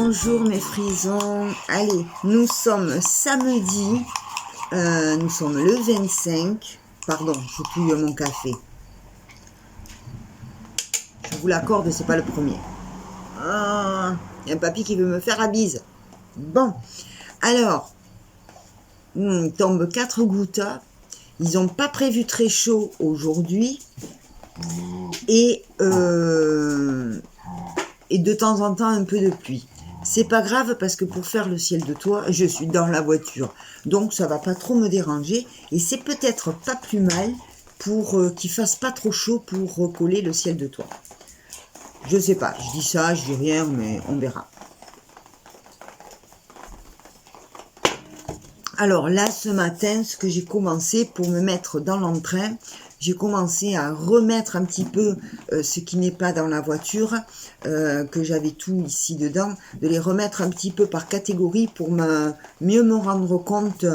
Bonjour mes frisons, allez, nous sommes samedi, nous sommes le 25, pardon, je touille mon café, je vous l'accorde, c'est pas le premier. Ah, il y a un papy qui veut me faire la bise. Bon, alors, il tombe 4 gouttes, ils n'ont pas prévu très chaud aujourd'hui, et de temps en temps un peu de pluie. C'est pas grave parce que pour faire le ciel de toit, je suis dans la voiture. Donc ça va pas trop me déranger. Et c'est peut-être pas plus mal pour qu'il fasse pas trop chaud pour recoller le ciel de toit. Je sais pas, je dis ça, je dis rien, mais on verra. Alors là, ce matin, ce que j'ai commencé pour me mettre dans l'entrain, j'ai commencé à remettre un petit peu ce qui n'est pas dans la voiture, que j'avais tout ici dedans, de les remettre un petit peu par catégorie pour mieux me rendre compte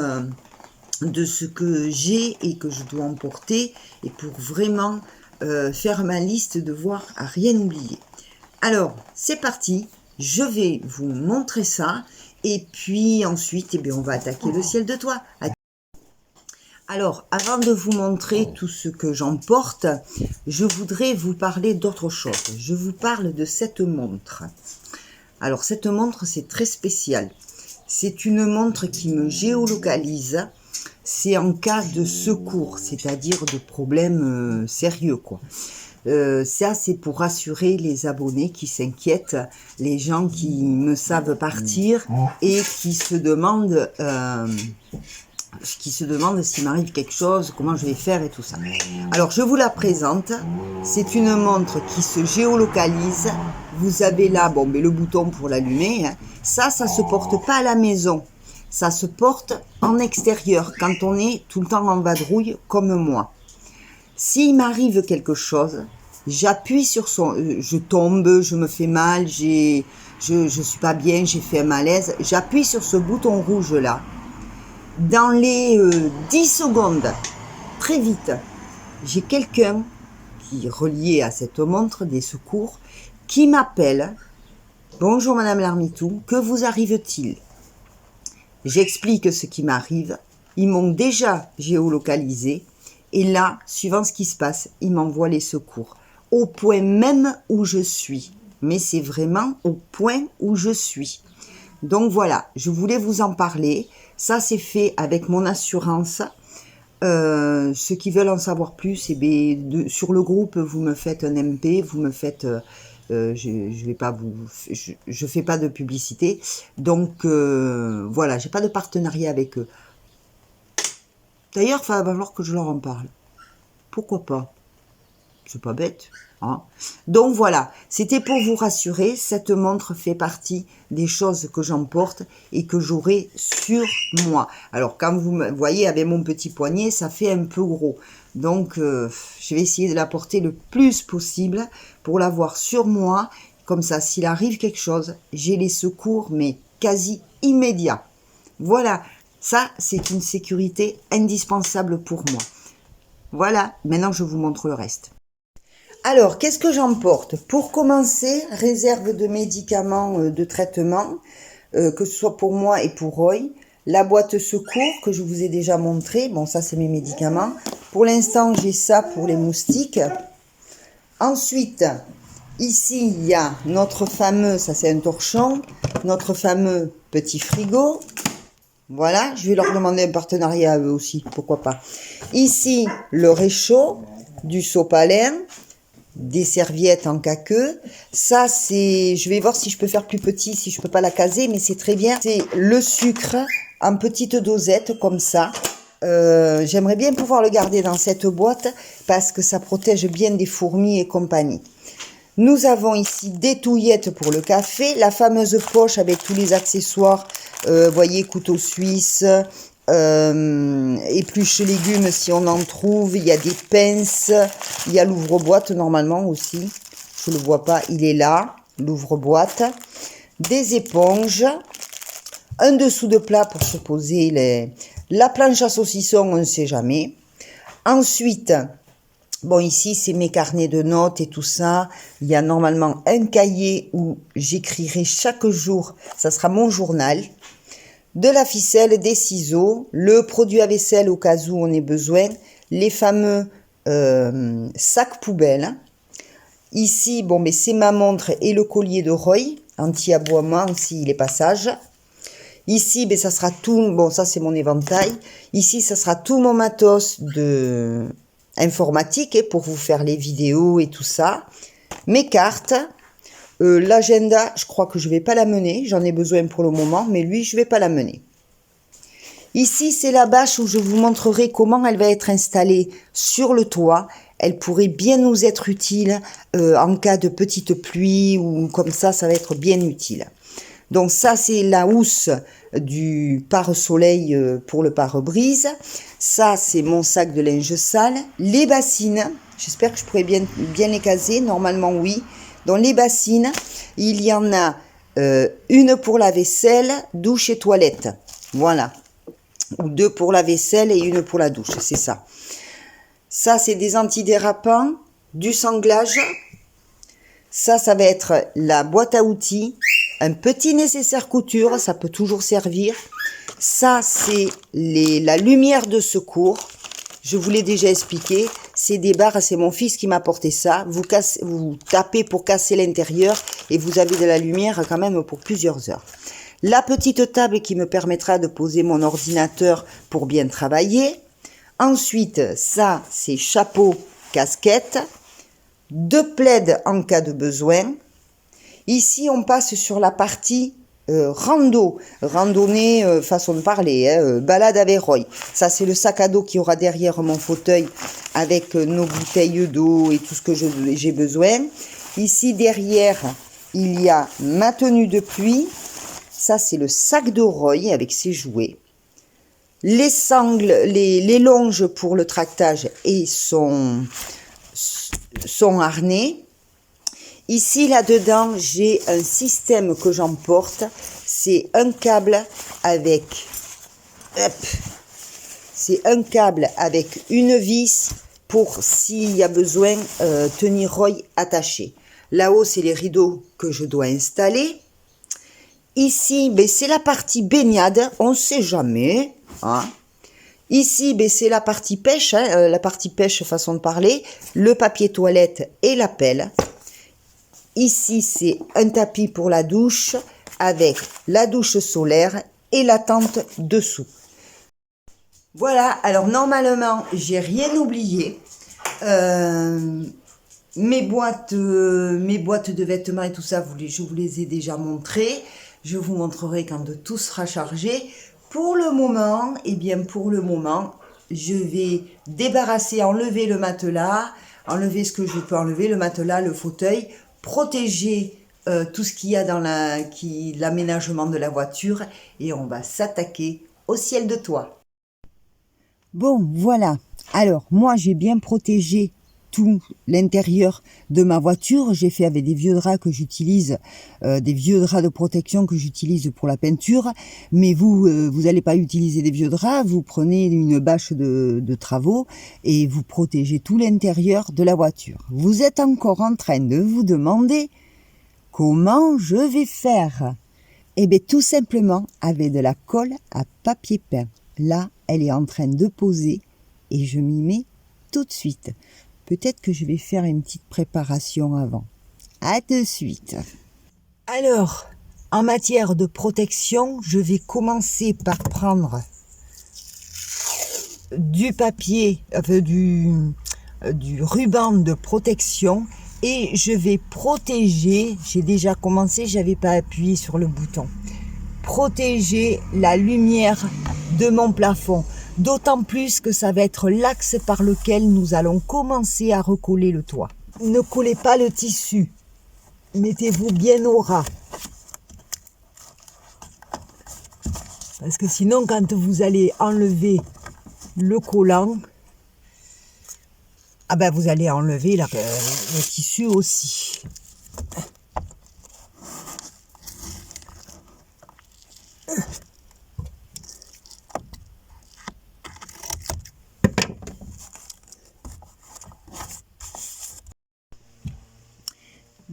de ce que j'ai et que je dois emporter, et pour vraiment faire ma liste, de voir à rien oublier. Alors, c'est parti, je vais vous montrer ça, et puis ensuite, eh bien, on va attaquer le ciel de toit. Alors, avant de vous montrer tout ce que j'emporte, je voudrais vous parler d'autre chose. Je vous parle de cette montre. Alors, cette montre, c'est très spécial. C'est une montre qui me géolocalise. C'est en cas de secours, c'est-à-dire de problèmes sérieux, quoi. Ça, c'est pour rassurer les abonnés qui s'inquiètent, les gens qui me savent partir et qui se demandent s'il m'arrive quelque chose, comment je vais faire et tout ça. Alors, je vous la présente. C'est une montre qui se géolocalise. Vous avez là, bon, mais le bouton pour l'allumer. Hein. Ça se porte pas à la maison. Ça se porte en extérieur, quand on est tout le temps en vadrouille, comme moi. S'il m'arrive quelque chose, j'appuie sur je tombe, je me fais mal, je suis pas bien, j'ai fait un malaise. J'appuie sur ce bouton rouge là. Dans les 10 secondes, très vite, j'ai quelqu'un qui est relié à cette montre des secours qui m'appelle. Bonjour Madame Larmitou, que vous arrive-t-il? J'explique ce qui m'arrive. Ils m'ont déjà géolocalisé. Et là, suivant ce qui se passe, ils m'envoient les secours. Au point même où je suis. Mais c'est vraiment au point où je suis. Donc voilà, je voulais vous en parler. Ça, c'est fait avec mon assurance. Ceux qui veulent en savoir plus, eh bien, sur le groupe, vous me faites un MP, vous me faites... je vais pas je fais pas de publicité. Donc voilà, j'ai pas de partenariat avec eux. D'ailleurs, il va falloir que je leur en parle. Pourquoi pas? C'est pas bête. Hein. Donc voilà, c'était pour vous rassurer, cette montre fait partie des choses que j'emporte et que j'aurai sur moi. Alors quand vous me voyez avec mon petit poignet, ça fait un peu gros. Donc je vais essayer de la porter le plus possible pour l'avoir sur moi. Comme ça, s'il arrive quelque chose, j'ai les secours, mais quasi immédiats. Voilà, ça c'est une sécurité indispensable pour moi. Voilà, maintenant je vous montre le reste. Alors, qu'est-ce que j'emporte? Pour commencer, réserve de médicaments de traitement, que ce soit pour moi et pour Roy. La boîte secours que je vous ai déjà montré. Bon, ça, c'est mes médicaments. Pour l'instant, j'ai ça pour les moustiques. Ensuite, ici, il y a notre fameux, ça c'est un torchon, notre fameux petit frigo. Voilà, je vais leur demander un partenariat à eux aussi, pourquoi pas. Ici, le réchaud, du sopalin, des serviettes en caqueux. Ça, c'est... Je vais voir si je peux faire plus petit, si je peux pas la caser, mais c'est très bien. C'est le sucre en petite dosette, comme ça. J'aimerais bien pouvoir le garder dans cette boîte, parce que ça protège bien des fourmis et compagnie. Nous avons ici des touillettes pour le café, la fameuse poche avec tous les accessoires, voyez, couteau suisse, épluche légumes si on en trouve, il y a des pinces, il y a l'ouvre-boîte normalement aussi, je ne le vois pas, il est là, l'ouvre-boîte, des éponges, un dessous de plat pour se poser la planche à saucisson, on ne sait jamais. Ensuite, Bon, ici, c'est mes carnets de notes et tout ça. Il y a normalement un cahier où j'écrirai chaque jour. Ça sera mon journal. De la ficelle, des ciseaux, le produit à vaisselle au cas où on ait besoin, les fameux sacs poubelles. Ici, bon, mais c'est ma montre et le collier de Roy, anti-aboiement s'il est passage. Ici, ben, ça sera tout, bon, ça c'est mon éventail. Ici, ça sera tout mon matos de informatique pour vous faire les vidéos et tout ça. Mes cartes. L'agenda, je crois que je vais pas l'amener. J'en ai besoin pour le moment, mais lui, je vais pas l'amener. Ici, c'est la bâche où je vous montrerai comment elle va être installée sur le toit. Elle pourrait bien nous être utile en cas de petite pluie ou comme ça va être bien utile. Donc ça, c'est la housse du pare-soleil pour le pare-brise. Ça, c'est mon sac de linge sale. Les bassines, j'espère que je pourrai bien les caser. Normalement, oui. Dans les bassines, il y en a une pour la vaisselle, douche et toilette. Voilà. Ou deux pour la vaisselle et une pour la douche, c'est ça. Ça, c'est des antidérapants, du sanglage. Ça va être la boîte à outils. Un petit nécessaire couture, ça peut toujours servir. Ça, c'est la lumière de secours. Je vous l'ai déjà expliqué. C'est des barres, c'est mon fils qui m'a apporté ça. Vous tapez pour casser l'intérieur et vous avez de la lumière quand même pour plusieurs heures. La petite table qui me permettra de poser mon ordinateur pour bien travailler. Ensuite, ça, c'est chapeau, casquette. 2 plaids en cas de besoin. Ici, on passe sur la partie randonnée, façon de parler, balade avec Roy. Ça, c'est le sac à dos qui aura derrière mon fauteuil avec nos bouteilles d'eau et tout ce que j'ai besoin. Ici, derrière, il y a ma tenue de pluie. Ça, c'est le sac de Roy avec ses jouets. Les sangles, les longes pour le tractage et son harnais. Ici, là-dedans, j'ai un système que j'emporte. C'est un câble avec... c'est un câble avec une vis pour, s'il y a besoin, tenir Roy attaché. Là-haut, c'est les rideaux que je dois installer. Ici, ben, c'est la partie baignade. On ne sait jamais. Hein. Ici, ben, c'est la partie pêche. La partie pêche, façon de parler. Le papier toilette et la pelle. Ici, c'est un tapis pour la douche avec la douche solaire et la tente dessous. Voilà, alors normalement, j'ai rien oublié. Mes boîtes de vêtements et tout ça, je vous les ai déjà montrées. Je vous montrerai quand tout sera chargé. Pour le moment, je vais débarrasser, enlever le matelas, enlever ce que je peux enlever, le matelas, le fauteuil, protéger tout ce qu'il y a dans l'aménagement de la voiture et on va s'attaquer au ciel de toit. Bon, voilà. Alors, moi, j'ai bien protégé tout l'intérieur de ma voiture. J'ai fait avec des vieux draps que j'utilise, des vieux draps de protection que j'utilise pour la peinture. Mais vous n'allez pas utiliser des vieux draps. Vous prenez une bâche de travaux et vous protégez tout l'intérieur de la voiture. Vous êtes encore en train de vous demander comment je vais faire. Eh bien, tout simplement avec de la colle à papier peint. Là, elle est en train de poser et je m'y mets tout de suite. Peut-être que je vais faire une petite préparation avant. À de suite. Alors, en matière de protection, je vais commencer par prendre du papier, du ruban de protection et je vais protéger, j'ai déjà commencé, j'avais pas appuyé sur le bouton, protéger la lumière de mon plafond. D'autant plus que ça va être l'axe par lequel nous allons commencer à recoller le toit. Ne collez pas le tissu. Mettez-vous bien au ras. Parce que sinon, quand vous allez enlever le collant, ah ben vous allez enlever le tissu aussi.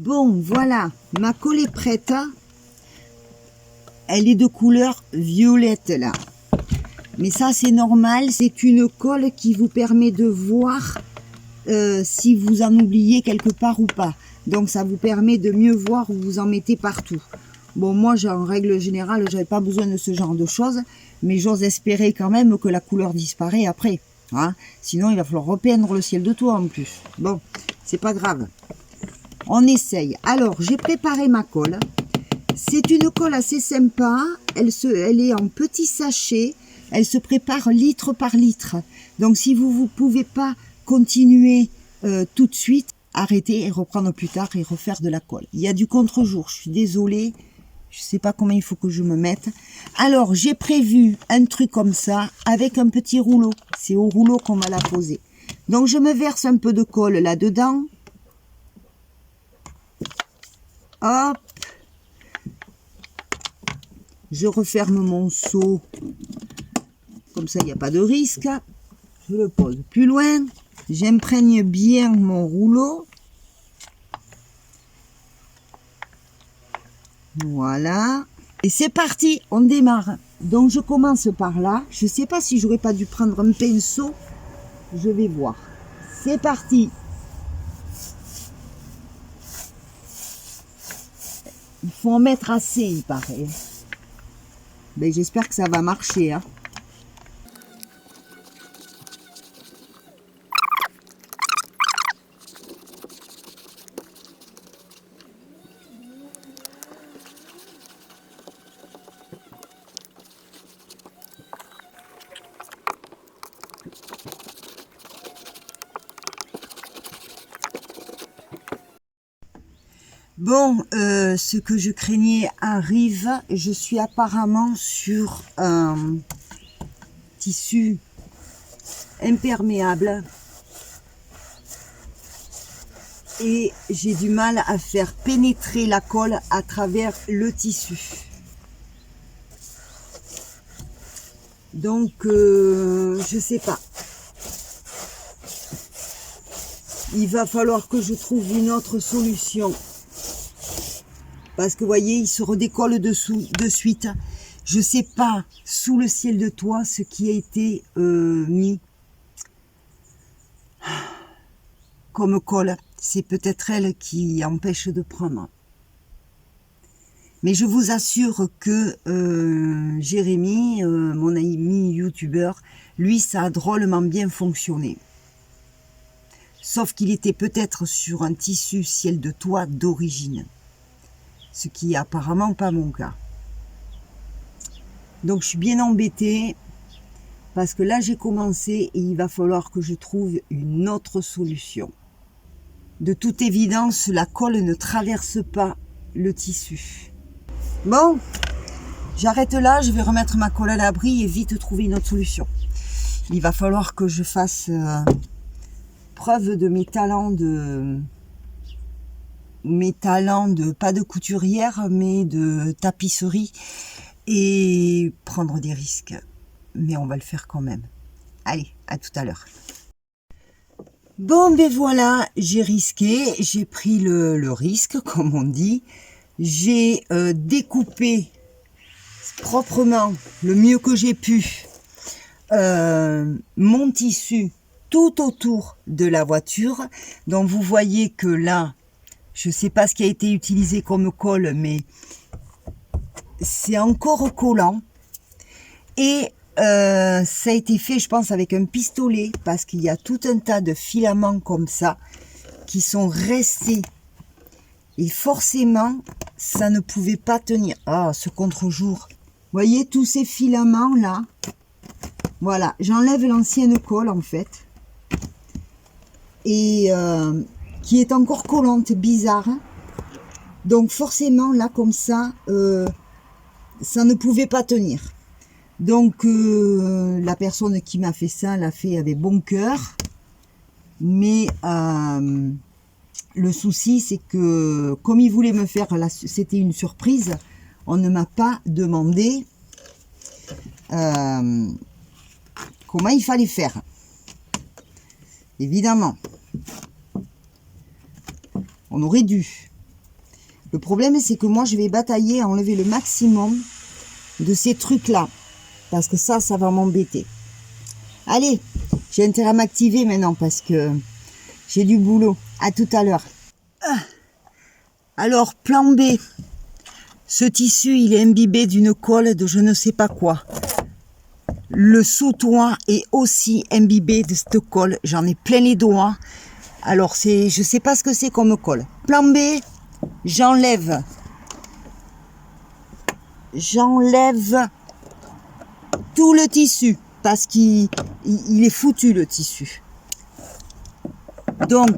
Bon, voilà, ma colle est prête. Elle est de couleur violette là. Mais ça c'est normal, c'est une colle qui vous permet de voir si vous en oubliez quelque part ou pas. Donc ça vous permet de mieux voir où vous en mettez partout. Bon, moi en règle générale, j'avais pas besoin de ce genre de choses, mais j'ose espérer quand même que la couleur disparaît après. Hein. Sinon il va falloir repeindre le ciel de toit en plus. Bon, c'est pas grave. On essaye. Alors j'ai préparé ma colle. C'est une colle assez sympa. Elle est en petit sachet. Elle se prépare litre par litre. Donc si vous ne pouvez pas continuer tout de suite, arrêtez et reprendre plus tard et refaire de la colle. Il y a du contre-jour, je suis désolée. Je ne sais pas combien il faut que je me mette. Alors j'ai prévu un truc comme ça avec un petit rouleau. C'est au rouleau qu'on va la poser. Donc je me verse un peu de colle là-dedans. Hop. Je referme mon seau. Comme ça, il n'y a pas de risque. Je le pose plus loin. J'imprègne bien mon rouleau. Voilà. Et c'est parti, on démarre. Donc, je commence par là. Je ne sais pas si j'aurais pas dû prendre un pinceau. Je vais voir. C'est parti. Il faut en mettre assez, il paraît. Ben, j'espère que ça va marcher. Hein. Bon, ce que je craignais arrive. Je suis apparemment sur un tissu imperméable. Et j'ai du mal à faire pénétrer la colle à travers le tissu. Donc, je sais pas. Il va falloir que je trouve une autre solution. Parce que vous voyez, il se redécolle dessous de suite. Je sais pas, sous le ciel de toit, ce qui a été mis comme colle. C'est peut-être elle qui empêche de prendre. Mais je vous assure que Jérémy, mon ami youtubeur, lui, ça a drôlement bien fonctionné. Sauf qu'il était peut-être sur un tissu ciel de toit d'origine. Ce qui est apparemment pas mon cas. Donc je suis bien embêtée parce que là j'ai commencé et il va falloir que je trouve une autre solution. De toute évidence, la colle ne traverse pas le tissu. Bon, j'arrête là, je vais remettre ma colle à l'abri et vite trouver une autre solution. Il va falloir que je fasse preuve de mes talents pas de couturière, mais de tapisserie et prendre des risques. Mais on va le faire quand même. Allez, à tout à l'heure. Bon, ben voilà, j'ai risqué, j'ai pris le risque, comme on dit. J'ai découpé proprement, le mieux que j'ai pu, mon tissu tout autour de la voiture. Donc vous voyez que là, je ne sais pas ce qui a été utilisé comme colle, mais c'est encore collant. Et ça a été fait, je pense, avec un pistolet, parce qu'il y a tout un tas de filaments comme ça qui sont restés. Et forcément, ça ne pouvait pas tenir. Ah, ce contre-jour. Vous voyez tous ces filaments-là. Voilà, j'enlève l'ancienne colle, en fait. Et qui est encore collante, bizarre. Donc forcément, là, comme ça, ça ne pouvait pas tenir. Donc, la personne qui m'a fait ça l'a fait avec bon cœur. Mais le souci, c'est que, comme il voulait me faire, c'était une surprise, on ne m'a pas demandé comment il fallait faire. Évidemment. On aurait dû. Le problème, c'est que moi, je vais batailler à enlever le maximum de ces trucs-là. Parce que ça va m'embêter. Allez, j'ai intérêt à m'activer maintenant parce que j'ai du boulot. À tout à l'heure. Alors, plan B. Ce tissu, il est imbibé d'une colle de je ne sais pas quoi. Le sous-toit est aussi imbibé de cette colle. J'en ai plein les doigts. Alors, je sais pas ce que c'est comme colle. Plan B, j'enlève tout le tissu parce qu'il est foutu le tissu. Donc,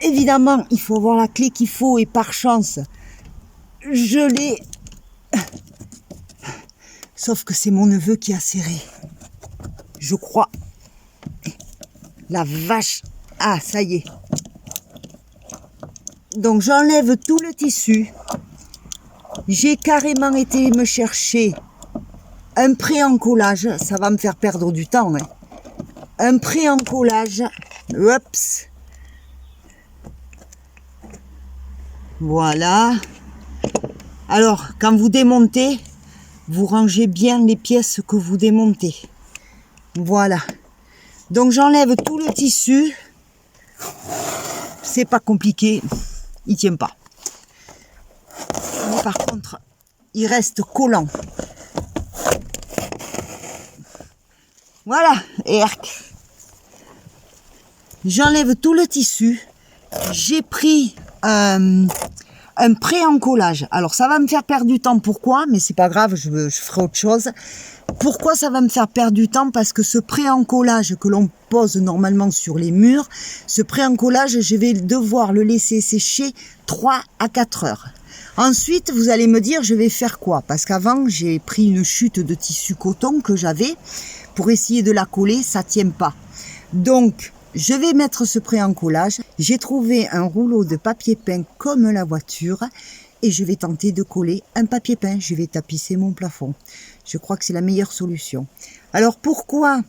évidemment, il faut avoir la clé qu'il faut et par chance, je l'ai. Sauf que c'est mon neveu qui a serré. Je crois. La vache. Ah, ça y est. Donc, j'enlève tout le tissu. J'ai carrément été me chercher un pré-encollage. Ça va me faire perdre du temps. Hein. Un pré-encollage. Oups. Voilà. Alors, quand vous démontez, vous rangez bien les pièces que vous démontez. Voilà. Donc, j'enlève tout le tissu. C'est pas compliqué. Il tient pas. Mais par contre, il reste collant. Voilà. Erc. J'enlève tout le tissu. J'ai pris un pré-encollage. Alors, ça va me faire perdre du temps. Pourquoi? Mais c'est pas grave, je ferai autre chose. Pourquoi ça va me faire perdre du temps? Parce que ce pré-encollage que l'on pose normalement sur les murs, ce pré-encollage, je vais devoir le laisser sécher 3 à 4 heures. Ensuite, vous allez me dire, je vais faire quoi? Parce qu'avant, j'ai pris une chute de tissu coton que j'avais pour essayer de la coller, ça tient pas. Donc, je vais mettre ce pré-encollage. J'ai trouvé un rouleau de papier peint comme la voiture et je vais tenter de coller un papier peint. Je vais tapisser mon plafond. Je crois que c'est la meilleure solution. Alors pourquoi?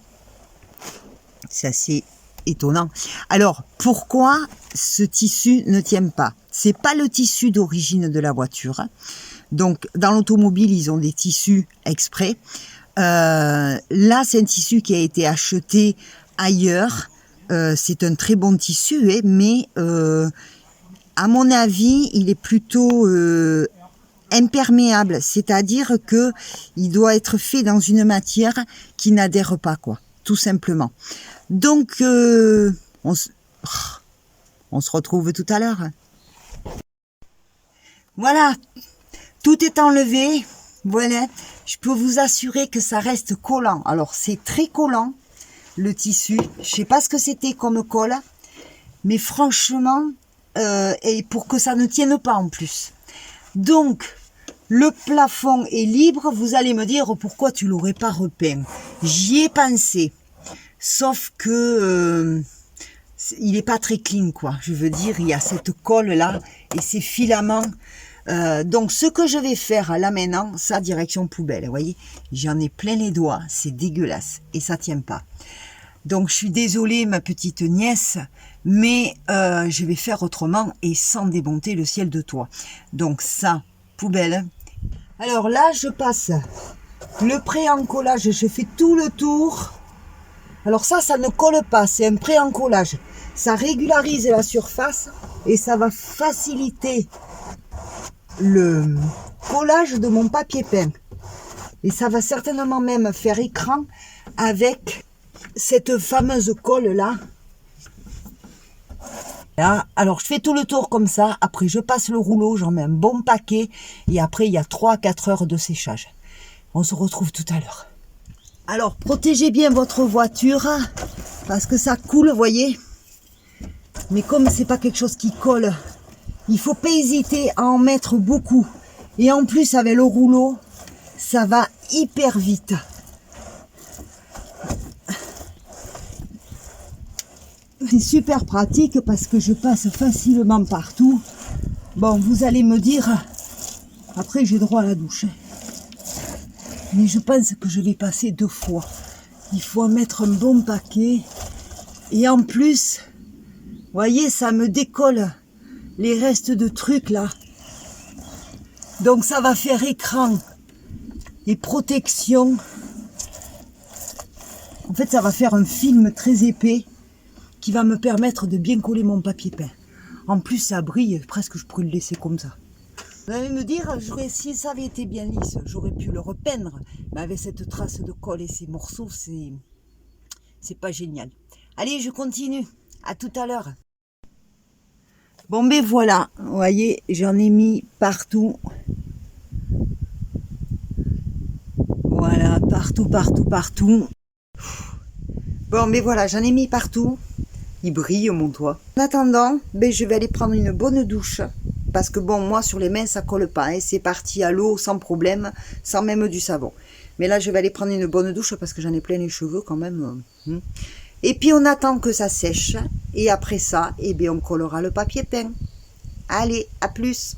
C'est assez étonnant. Alors pourquoi ce tissu ne tient pas? C'est pas le tissu d'origine de la voiture. Donc dans l'automobile, ils ont des tissus exprès. Là, c'est un tissu qui a été acheté ailleurs. C'est un très bon tissu, hein, mais à mon avis, il est plutôt imperméable, c'est-à-dire que il doit être fait dans une matière qui n'adhère pas, quoi, tout simplement. Donc, on se retrouve tout à l'heure. Voilà, tout est enlevé. Voilà, je peux vous assurer que ça reste collant. Alors, c'est très collant. Le tissu, je sais pas ce que c'était comme colle, mais franchement, et pour que ça ne tienne pas en plus. Donc, le plafond est libre, vous allez me dire pourquoi tu l'aurais pas repeint. J'y ai pensé, sauf que il est pas très clean, quoi. Je veux dire, il y a cette colle là et ces filaments. Donc, ce que je vais faire là maintenant, ça direction poubelle. Vous voyez, j'en ai plein les doigts, c'est dégueulasse et ça tient pas. Donc, je suis désolée, ma petite nièce, mais je vais faire autrement et sans démonter le ciel de toit. Donc, ça, poubelle. Alors là, je passe le pré-encollage, je fais tout le tour. Alors ça ne colle pas, c'est un pré-encollage. Ça régularise la surface et ça va faciliter le collage de mon papier peint. Et ça va certainement même faire écran avec cette fameuse colle là. Là, alors je fais tout le tour comme ça, après je passe le rouleau, j'en mets un bon paquet et après il y a 3 à 4 heures de séchage. On se retrouve tout à l'heure. Alors protégez bien votre voiture parce que ça coule, vous voyez. Mais comme c'est pas quelque chose qui colle, il faut pas hésiter à en mettre beaucoup. Et en plus avec le rouleau, ça va hyper vite. C'est super pratique parce que je passe facilement partout. Bon, vous allez me dire, après j'ai droit à la douche. Mais je pense que je vais passer 2 fois. Il faut en mettre un bon paquet. Et en plus, vous voyez, ça me décolle les restes de trucs là. Donc ça va faire écran et protection. En fait, ça va faire un film très épais qui va me permettre de bien coller mon papier peint. En plus, ça brille, presque je pourrais le laisser comme ça. Vous allez me dire, si ça avait été bien lisse, j'aurais pu le repeindre. Mais avec cette trace de colle et ces morceaux, c'est pas génial. Allez, je continue. À tout à l'heure. Bon, ben voilà. Vous voyez, j'en ai mis partout. Voilà, partout, partout, partout. Bon, mais voilà, j'en ai mis partout. Il brille mon toit. En attendant, ben, je vais aller prendre une bonne douche. Parce que bon, moi, sur les mains, ça colle pas. Hein. C'est parti à l'eau, sans problème, sans même du savon. Mais là, je vais aller prendre une bonne douche parce que j'en ai plein les cheveux quand même. Et puis, on attend que ça sèche. Et après ça, eh bien, on collera le papier peint. Allez, à plus!